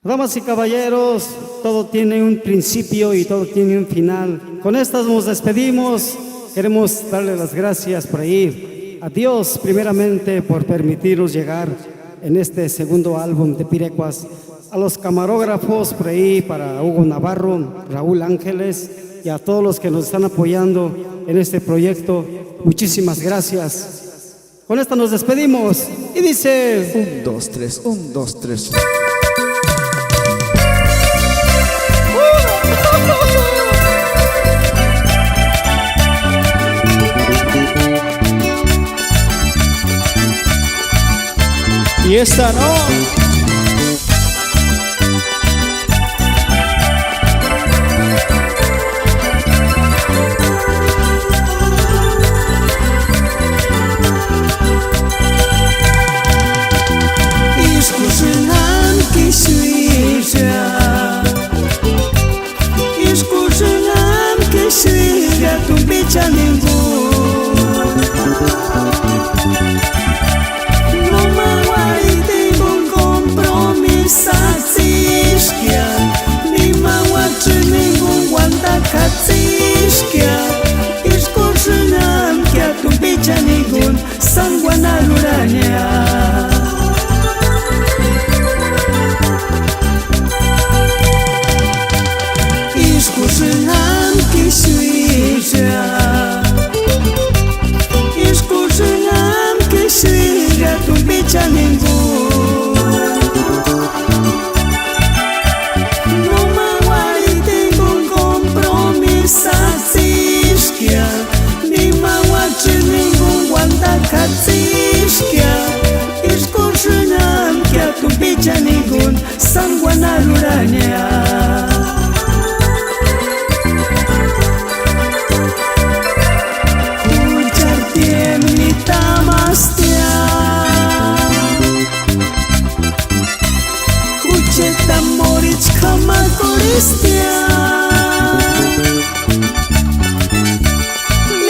Damas y caballeros, todo tiene un principio y todo tiene un final. Con estas nos despedimos. Queremos darle las gracias por ahí a Dios primeramente por permitirnos llegar en este segundo álbum de Pirecuas. A los camarógrafos por ahí, para Hugo Navarro, Raúl Ángeles y a todos los que nos están apoyando en este proyecto. Muchísimas gracias. Con esta nos despedimos y dice 1, 2, 3, 1, 2, 3. Y esta no.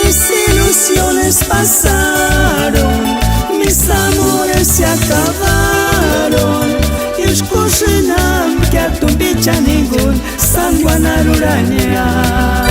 Mis ilusiones pasaron, mis amores se acabaron. Escuchenam que a tu bicha ningún sanguanaruranya.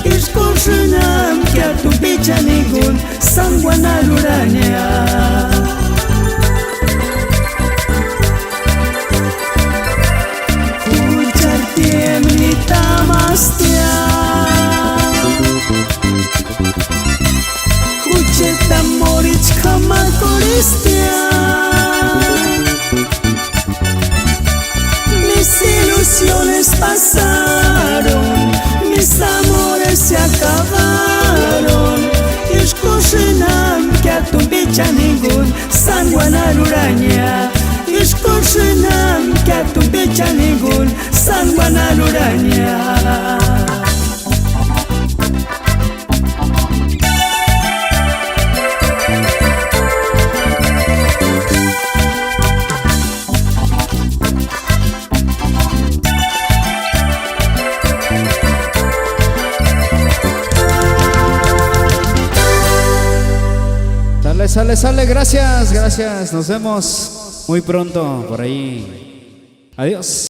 Escuchenam que a tu bicha ningún sanguanaruranya. Ujartiem ni tamastia Uchetam morich kamakoristia. Mis ilusiones pasaron, mis amores se acabaron. Escuchenam que a tu bicha ningún sanguanaruranya. Escuchenam que a tu bicha ningún sanguanaruranya. Sale, gracias, nos vemos muy pronto por ahí. Adiós.